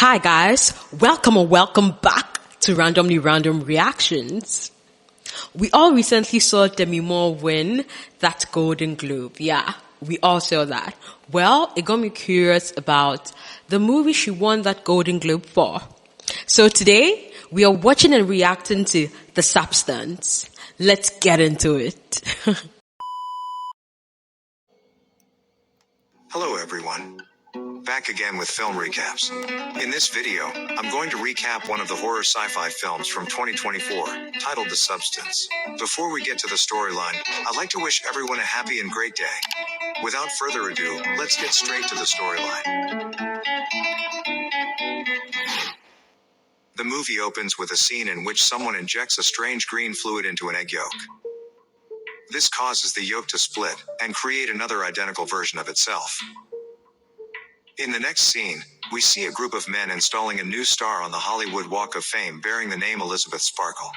Hi guys, welcome or welcome back to Randomly Random Reactions. We all recently saw Demi win that Golden Globe. Yeah, we all saw that. Well, it got me curious about the movie she won that Golden Globe for. So today, we are watching and reacting to TheSubstance. Let's get into it. Hello everyone. Back again with film recaps. In this video, I'm going to recap one of the horror sci-fi films from 2024, titled TheSubstance. Before we get to the storyline, I'd like to wish everyone a happy and great day. Without further ado, let's get straight to the storyline. The movie opens with a scene in which someone injects a strange green fluid into an egg yolk. This causes the yolk to split and create another identical version of itself. In the next scene, we see a group of men installing a new star on the Hollywood Walk of Fame bearing the name Elisabeth Sparkle.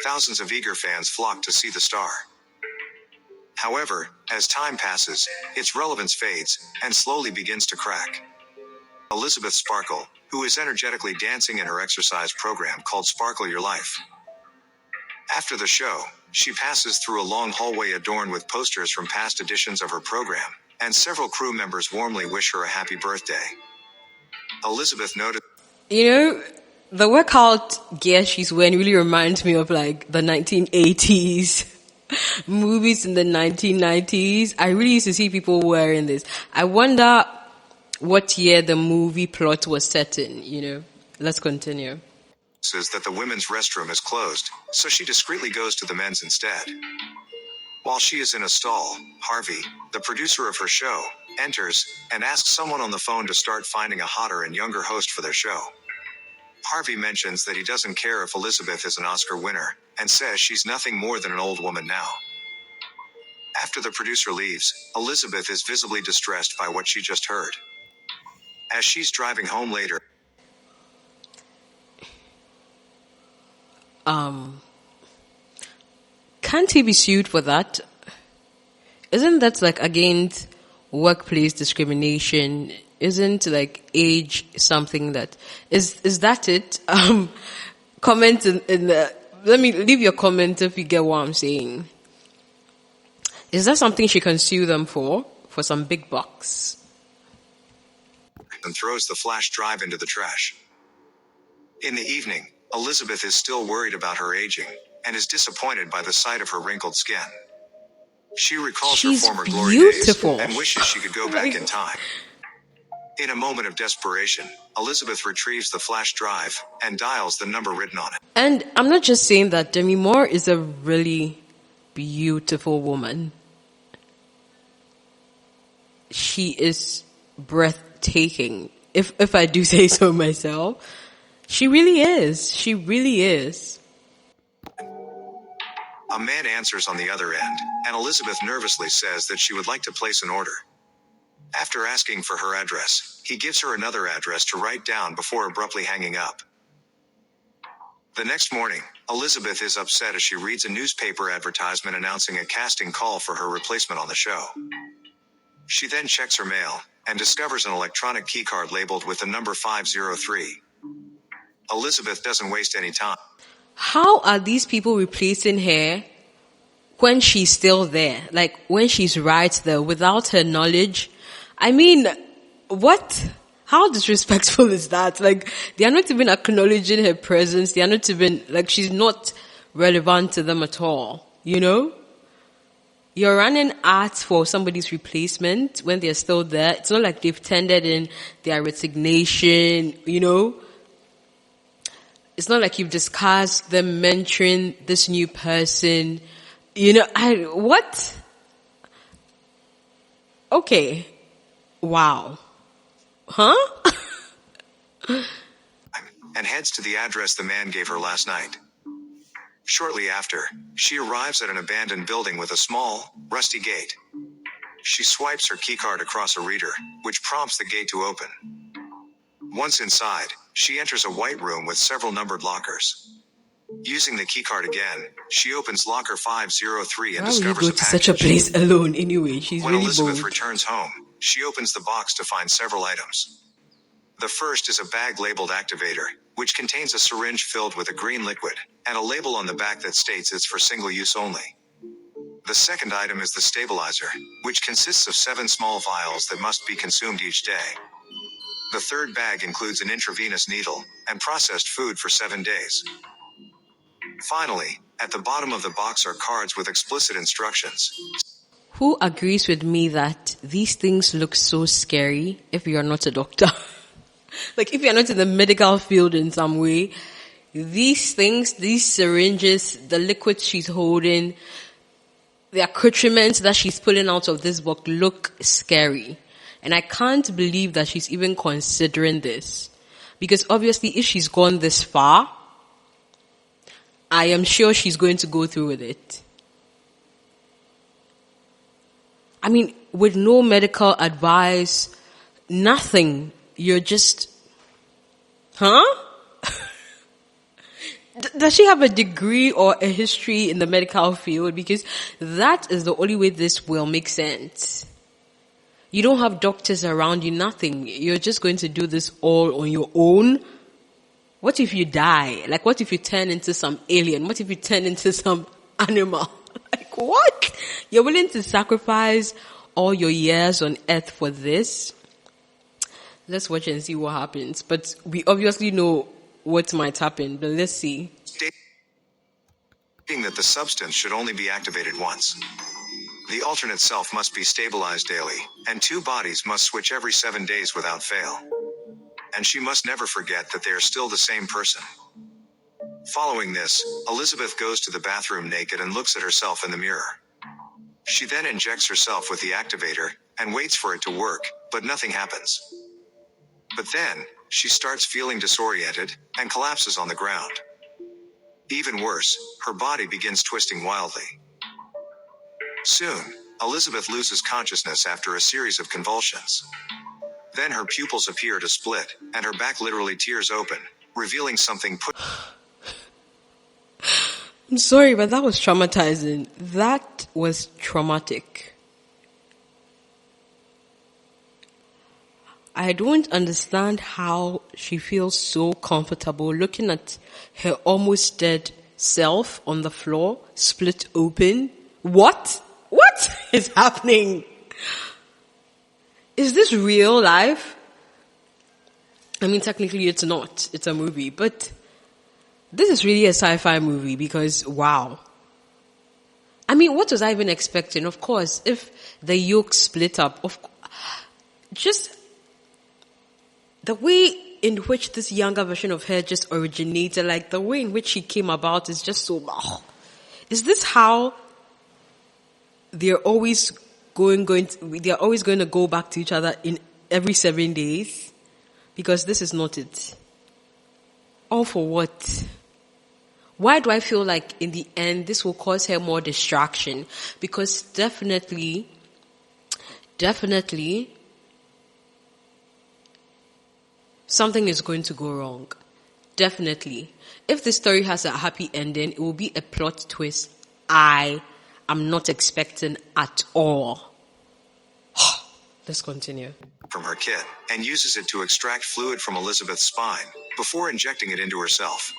Thousands of eager fans flock to see the star. However, as time passes, its relevance fades and slowly begins to crack. Elisabeth Sparkle, who is energetically dancing in her exercise program called Sparkle Your Life. After the show, she passes through a long hallway adorned with posters from past editions of her program, and several crew members warmly wish her a happy birthday. Elizabeth noted, The workout gear she's wearing really reminds me of like the 1980s movies in the 1990s. I really used to see people wearing this. I wonder what year the movie plot was set in, Let's continue. Says that the women's restroom is closed, so she discreetly goes to the men's instead. While she is in a stall, Harvey, the producer of her show, enters and asks someone on the phone to start finding a hotter and younger host for their show. Harvey mentions that he doesn't care if Elizabeth is an Oscar winner, and says she's nothing more than an old woman now. After the producer leaves, Elizabeth is visibly distressed by what she just heard. As she's driving home later, Can't he be sued for that? Isn't that like against workplace discrimination? Isn't like age something that is that it? Comment in the, let me leave your comment if you get what I'm saying. Is that something she can sue them for some big bucks? And throws the flash drive into the trash. In the evening, Elizabeth is still worried about her aging and is disappointed by the sight of her wrinkled skin. She recalls her former glory days and wishes she could go back in time. In a moment of desperation, Elizabeth retrieves the flash drive and dials the number written on it. And I'm not just saying that Demi Moore is a really beautiful woman. She is breathtaking, if I do say so myself. She really is. She really is. A man answers on the other end, and Elizabeth nervously says that she would like to place an order. After asking for her address, he gives her another address to write down before abruptly hanging up. The next morning, Elizabeth is upset as she reads a newspaper advertisement announcing a casting call for her replacement on the show. She then checks her mail and discovers an electronic keycard labeled with the number 503. Elizabeth doesn't waste any time. How are these people replacing her when she's still there? Like, when she's right there without her knowledge? I mean, what? How disrespectful is that? Like, they are not even acknowledging her presence. They are not even, like, she's not relevant to them at all. You're running ads for somebody's replacement when they're still there. It's not like they've tendered in their resignation, It's not like you've discussed them mentoring this new person. What? Okay. Wow. Huh? And heads to the address the man gave her last night. Shortly after, she arrives at an abandoned building with a small, rusty gate. She swipes her keycard across a reader, which prompts the gate to open. Once inside, she enters a white room with several numbered lockers. Using the keycard again, she opens locker 503 and discovers a package. Why would you go to such a place alone anyway? She's when really Elizabeth bold. returns home, she opens the box to find several items. The first is a bag labeled activator, which contains a syringe filled with a green liquid, and a label on the back that states it's for single use only. The second item is the stabilizer, which consists of 7 small vials that must be consumed each day. The third bag includes an intravenous needle and processed food for 7 days. Finally, at the bottom of the box are cards with explicit instructions. Who agrees with me that these things look so scary if you're not a doctor? Like if you're not in the medical field in some way, these things, these syringes, the liquids she's holding, the accoutrements that she's pulling out of this book look scary. And I can't believe that she's even considering this. Because obviously if she's gone this far, I am sure she's going to go through with it. I mean, with no medical advice, nothing. You're just, huh? Does she have a degree or a history in the medical field? Because that is the only way this will make sense. You don't have doctors around you, nothing. You're just going to do this all on your own. What if you die? Like, what if you turn into some alien? What if you turn into some animal? Like, what? You're willing to sacrifice all your years on earth for this? Let's watch and see what happens. But we obviously know what might happen, but let's see. Stating that the substance should only be activated once. The alternate self must be stabilized daily, and 2 bodies must switch every 7 days without fail. And she must never forget that they are still the same person. Following this, Elisabeth goes to the bathroom naked and looks at herself in the mirror. She then injects herself with the activator and waits for it to work, but nothing happens. But then, she starts feeling disoriented and collapses on the ground. Even worse, her body begins twisting wildly. Soon, Elisabeth loses consciousness after a series of convulsions. Then her pupils appear to split, and her back literally tears open, revealing something I'm sorry, but that was traumatizing. That was traumatic. I don't understand how she feels so comfortable looking at her almost dead self on the floor, split open. What? What is happening? Is this real life? I mean, technically it's not. It's a movie, but this is really a sci-fi movie because, wow. I mean, what was I even expecting? Of course, if the yolk split up, just the way in which this younger version of her just originated, like the way in which she came about is just so, is this how they're always going to go back to each other in every 7 days? Because this is not it. All for what? Why do I feel like in the end this will cause her more distraction? Because definitely, something is going to go wrong. Definitely. If the story has a happy ending, it will be a plot twist I am not expecting at all. Let's continue. from her kit and uses it to extract fluid from Elisabeth's spine before injecting it into herself.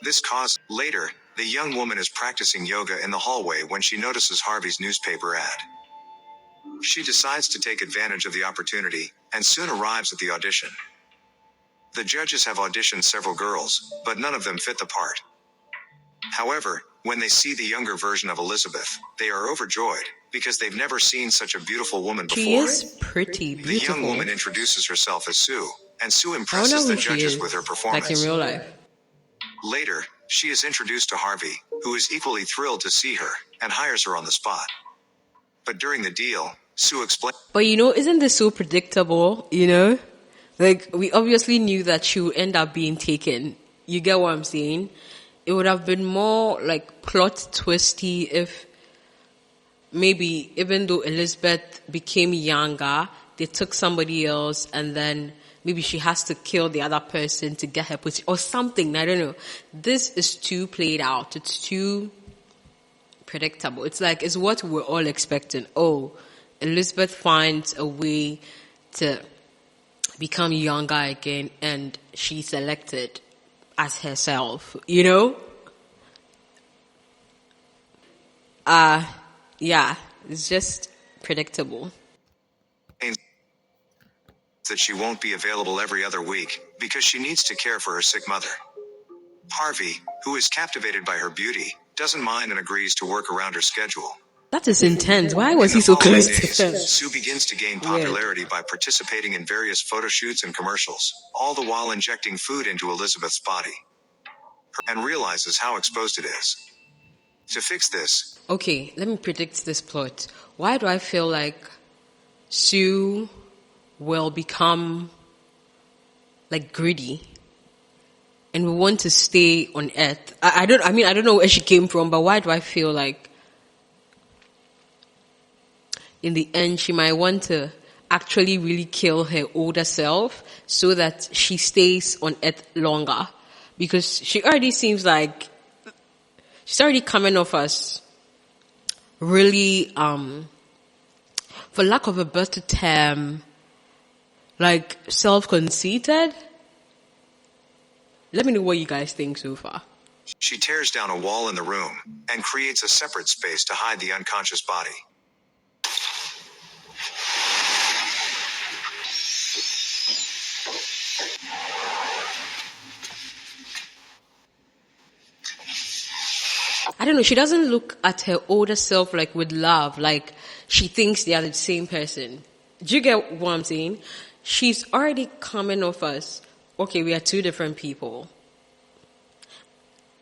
This causes. Later, the young woman is practicing yoga in the hallway when she notices Harvey's newspaper ad. She decides to take advantage of the opportunity and soon arrives at the audition. The judges have auditioned several girls, but none of them fit the part. However, when they see the younger version of Elisabeth, they are overjoyed because they've never seen such a beautiful woman before. She is pretty beautiful. The young woman introduces herself as Sue, and Sue impresses the judges with her performance. Like in real life. Later, she is introduced to Harvey, who is equally thrilled to see her and hires her on the spot. But during the deal, Sue explains. But isn't this so predictable, Like, we obviously knew that she would end up being taken. You get what I'm saying? It would have been more like plot twisty if maybe even though Elisabeth became younger, they took somebody else and then maybe she has to kill the other person to get her pussy or something. I don't know. This is too played out. It's too predictable. It's what we're all expecting. Oh, Elisabeth finds a way to become younger again, and she's elected as herself, you know? Yeah, it's just predictable. That she won't be available every other week because she needs to care for her sick mother. Harvey, who is captivated by her beauty, doesn't mind and agrees to work around her schedule. That is intense. Why was he so close to her? Sue begins to gain popularity by participating in various photo shoots and commercials, all the while injecting food into Elisabeth's body, and realizes how exposed it is. To fix this... Okay, let me predict this plot. Why do I feel like Sue will become like greedy and we want to stay on Earth? I don't know where she came from, but why do I feel like in the end she might want to actually really kill her older self so that she stays on Earth longer? Because she already seems like she's already coming off as really, for lack of a better term, like self-conceited. Let me know what you guys think so far. She tears down a wall in the room and creates a separate space to hide the unconscious body. I don't know, she doesn't look at her older self like with love, like she thinks they are the same person. Do you get what I'm saying? She's already coming off as, okay, we are two different people.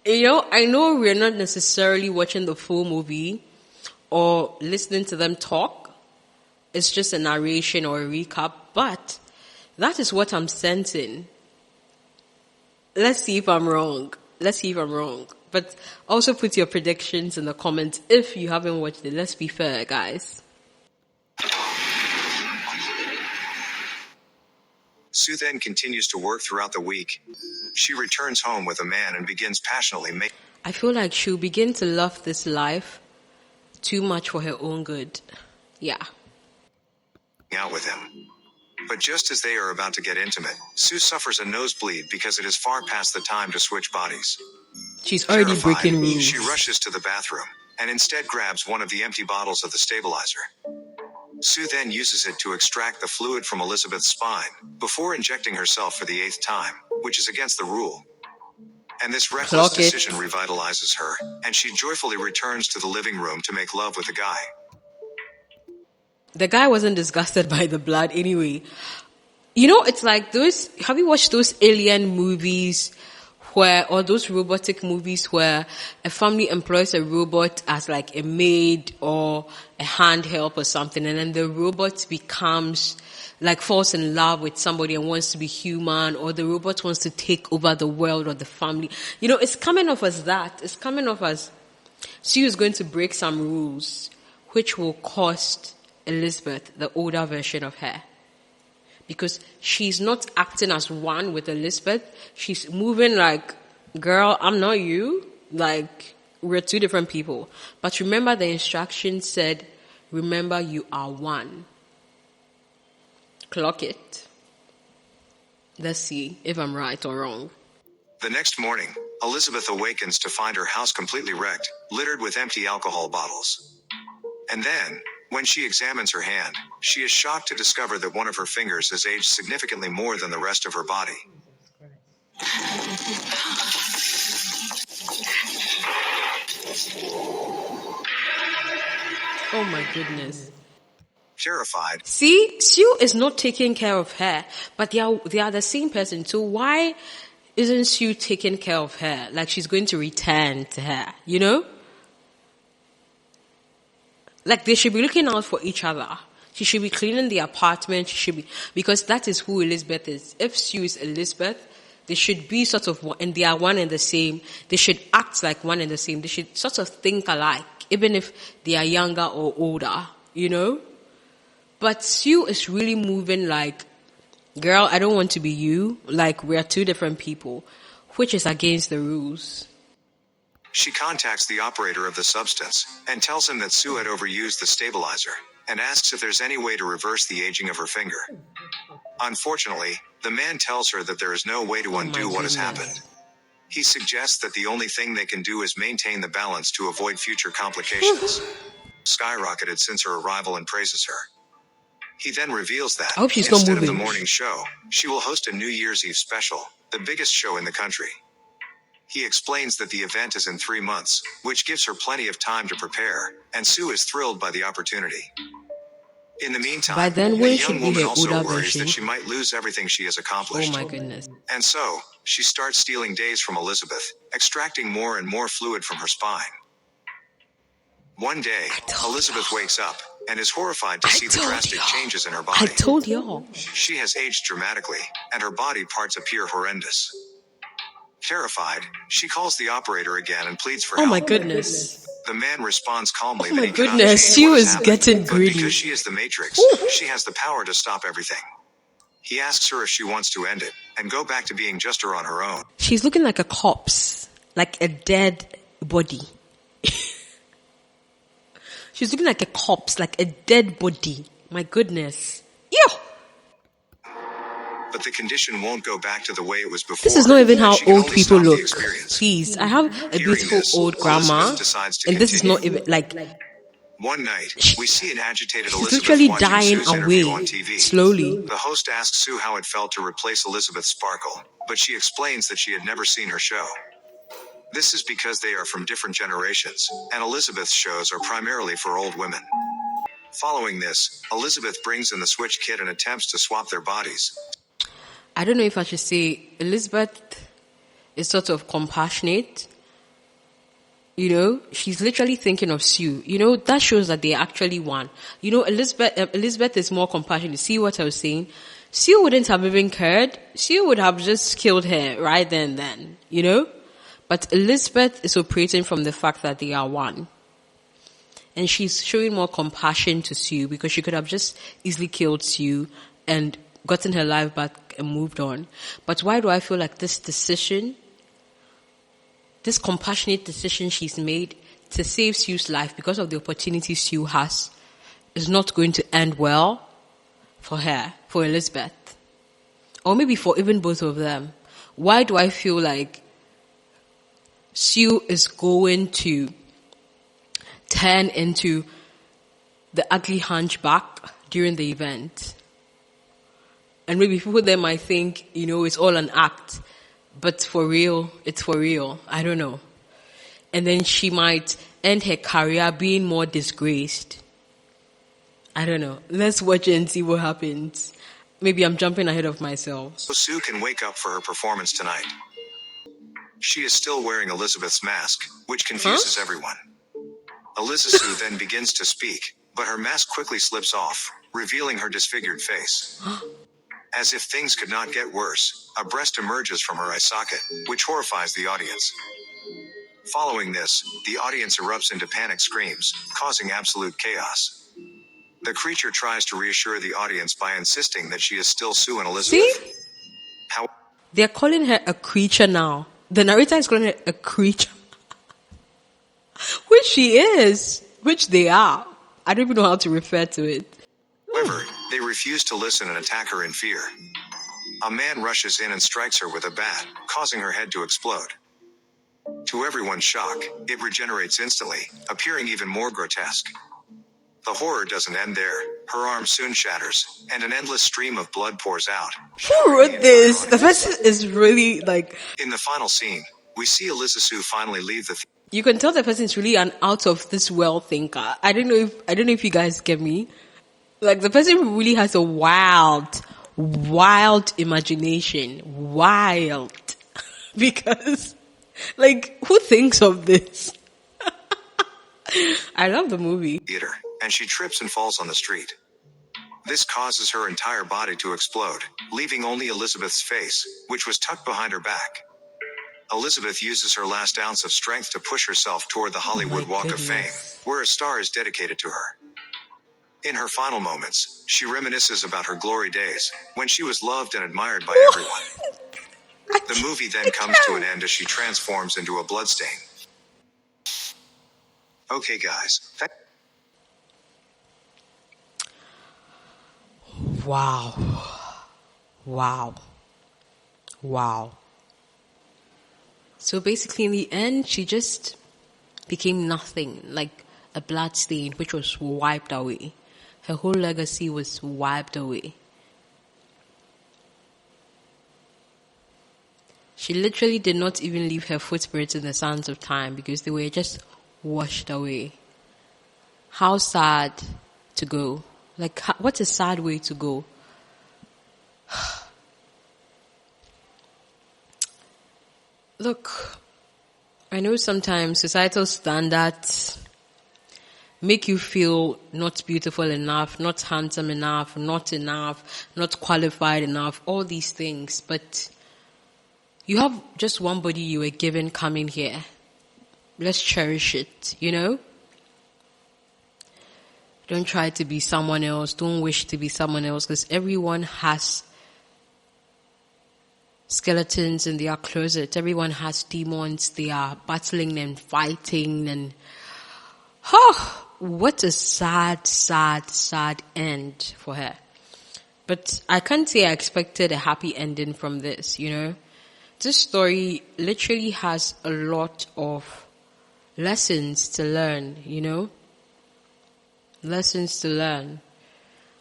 You know, I know we're not necessarily watching the full movie or listening to them talk. It's just a narration or a recap, but that is what I'm sensing. Let's see if I'm wrong. But also put your predictions in the comments if you haven't watched it. Let's be fair, guys. Sue then continues to work throughout the week. She returns home with a man and begins passionately making... I feel like she'll begin to love this life too much for her own good. Yeah. ...out with him. But just as they are about to get intimate, Sue suffers a nosebleed because it is far past the time to switch bodies. She's already Terrified, breaking rules. She rushes to the bathroom and instead grabs one of the empty bottles of the stabilizer. Sue then uses it to extract the fluid from Elisabeth's spine before injecting herself for the 8th time, which is against the rule. And this reckless decision revitalizes her, and she joyfully returns to the living room to make love with the guy. The guy wasn't disgusted by the blood anyway. You know, it's like those, have you watched those alien movies or those robotic movies where a family employs a robot as like a maid or a hand help or something, and then the robot becomes like falls in love with somebody and wants to be human, or the robot wants to take over the world or the family. You know, it's coming off as that. It's coming off as Sue is going to break some rules which will cost Elisabeth the older version of her. Because she's not acting as one with Elisabeth. She's moving like, girl, I'm not you. Like, we're two different people. But remember the instructions said, remember you are one. Clock it. Let's see if I'm right or wrong. The next morning, Elisabeth awakens to find her house completely wrecked, littered with empty alcohol bottles. And then, when she examines her hand, she is shocked to discover that one of her fingers has aged significantly more than the rest of her body. Oh my goodness. Terrified. See, Sue is not taking care of her, but they are the same person. So why isn't Sue taking care of her? Like she's going to return to her, you know? Like they should be looking out for each other. She should be cleaning the apartment. Because that is who Elisabeth is. If Sue is Elisabeth, they should be sort of, and they are one and the same. They should act like one and the same. They should sort of think alike, even if they are younger or older, you know? But Sue is really moving like, girl, I don't want to be you. Like we are two different people, which is against the rules. She contacts the operator of TheSubstance and tells him that Sue had overused the stabilizer and asks if there's any way to reverse the aging of her finger. Unfortunately, the man tells her that there is no way to undo what has happened. He suggests that the only thing they can do is maintain the balance to avoid future complications. Skyrocketed since her arrival and praises her. He then reveals that, I hope she's not instead of the moving. morning show, she will host a New Year's Eve special, the biggest show in the country. He explains that the event is in 3 months, which gives her plenty of time to prepare, and Sue is thrilled by the opportunity. In the meantime, By then, the when should young be woman her also older worries version? that she might lose everything she has Oh accomplished. my goodness. And so, she starts stealing days from Elisabeth, extracting more and more fluid from her spine. One day, Elisabeth wakes up and is horrified to see the drastic changes in her I body. told y'all. She has aged dramatically, and her body parts appear horrendous. Terrified, she calls the operator again and pleads for Oh help. my goodness. The man responds calmly Oh that my he cannot goodness, change she what has was happened, getting but greedy. because she is the Matrix, she has the power to stop everything. He asks her if she wants to end it and go back to being just her on her own. She's looking like a corpse, like a dead body. She's looking like a corpse, like a dead body. My goodness. Ew. But the condition won't go back to the way it was before. This is not even and how she can old only people stop the look. experience. Please, I have a Hearing beautiful this, old grandma, Elizabeth decides to and this is continue. not even like One night, we see an agitated she's Elizabeth literally watching dying Sue's interview away on TV. slowly. The host asks Sue how it felt to replace Elisabeth Sparkle, but she explains that she had never seen her show. This is because they are from different generations, and Elizabeth's shows are primarily for old women. Following this, Elisabeth brings in the switch kit and attempts to swap their bodies. I don't know if I should say Elizabeth is sort of compassionate. You know, she's literally thinking of Sue. You know, that shows that they actually won. You know, Elizabeth is more compassionate. See what I was saying? Sue wouldn't have even cared. Sue would have just killed her right then, you know? But Elizabeth is operating from the fact that they are one. And she's showing more compassion to Sue because she could have just easily killed Sue and gotten her life back and moved on. But why do I feel like this decision, this compassionate decision she's made to save Sue's life because of the opportunity Sue has, is not going to end well for her, for Elizabeth? Or maybe for even both of them. Why do I feel like Sue is going to turn into the ugly hunchback during the event? And maybe people there might think, you know, it's all an act. But for real, it's for real. I don't know. And then she might end her career being more disgraced. I don't know. Let's watch it and see what happens. Maybe I'm jumping ahead of myself. So Sue can wake up for her performance tonight. She is still wearing Elizabeth's mask, which confuses everyone. Elizabeth then begins to speak, but her mask quickly slips off, revealing her disfigured face. As if things could not get worse, a breast emerges from her eye socket, which horrifies the audience. Following this, the audience erupts into panic screams, causing absolute chaos. The creature tries to reassure the audience by insisting that she is still Sue and Elizabeth. See? They're calling her a creature now. The narrator is calling her a creature. Which she is. Which they are. I don't even know how to refer to it. However, they refuse to listen and attack her in fear. A man rushes in and strikes her with a bat, causing her head to explode. To everyone's shock, it regenerates instantly, appearing even more grotesque. The horror doesn't end there. Her arm soon shatters, and an endless stream of blood pours out. Who wrote this? The person is really like... In the final scene, we see Elizabeth finally leave the You can tell the person is really an out of this world thinker. I don't know if you guys get me. Like, the person really has a wild imagination. Wild. Because, like, who thinks of this? I love the movie. theater, and she trips and falls on the street. This causes her entire body to explode, leaving only Elizabeth's face, which was tucked behind her back. Elizabeth uses her last ounce of strength to push herself toward the Hollywood Walk of Fame, where a star is dedicated to her. In her final moments, she reminisces about her glory days, when she was loved and admired by everyone. The movie then comes to an end as she transforms into a bloodstain. Okay guys, Wow. Wow. Wow. So basically in the end, she just became nothing, like a blood stain which was wiped away. Her whole legacy was wiped away. She literally did not even leave her footprints in the sands of time because they were just washed away. How sad to go. Like, what a sad way to go. Look, I know sometimes societal standards make you feel not beautiful enough, not handsome enough, not qualified enough, all these things. But you have just one body you were given coming here. Let's cherish it, you know? Don't try to be someone else. Don't wish to be someone else, because everyone has skeletons in their closet. Everyone has demons. They are battling and fighting, and what a sad, sad, sad end for her. But I can't say I expected a happy ending from this, you know. This story literally has a lot of lessons to learn, you know. Lessons to learn.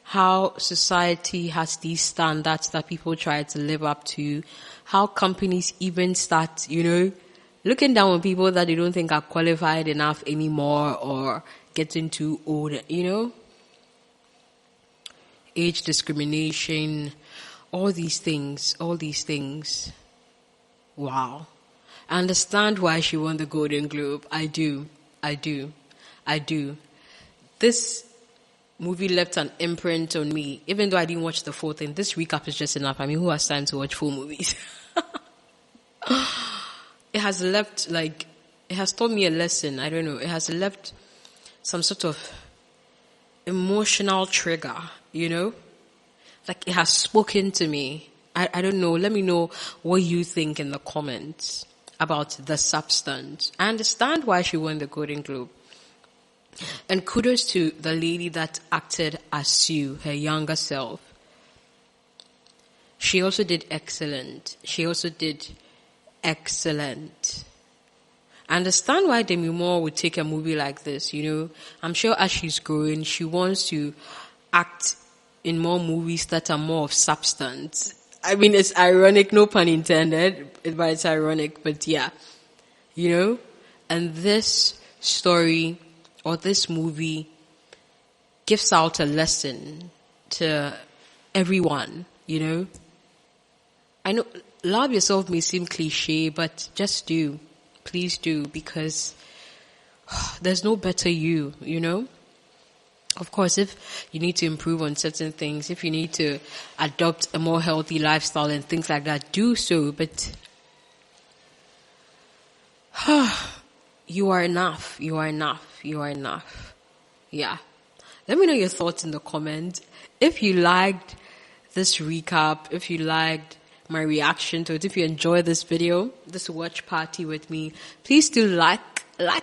How society has these standards that people try to live up to. How companies even start, you know, looking down on people that they don't think are qualified enough anymore or getting too old, you know. Age discrimination, all these things. Wow. I understand why she won the Golden Globe. I do. This movie left an imprint on me, even though I didn't watch the full thing. This recap is just enough. I mean, who has time to watch full movies? It has taught me a lesson. I don't know. It has left some sort of emotional trigger, you know? Like, it has spoken to me. I don't know. Let me know what you think in the comments about The Substance. I understand why she won the Golden Globe. And kudos to the lady that acted as Sue, her younger self. She also did excellent. I understand why Demi Moore would take a movie like this, you know. I'm sure as she's growing, she wants to act in more movies that are more of substance. I mean, it's ironic, no pun intended, but it's ironic, but yeah. You know? And this story or this movie gives out a lesson to everyone, you know? I know love yourself may seem cliche, but just do. Please do, because there's no better you, you know? Of course, if you need to improve on certain things, if you need to adopt a more healthy lifestyle and things like that, do so, but you are enough. Yeah. Let me know your thoughts in the comments. If you liked this recap, if you liked my reaction to it, if you enjoyed this video, this watch party with me, please do like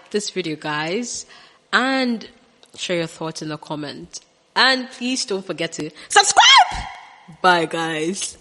this video, guys, and share your thoughts in the comment. And please don't forget to subscribe. Bye, guys.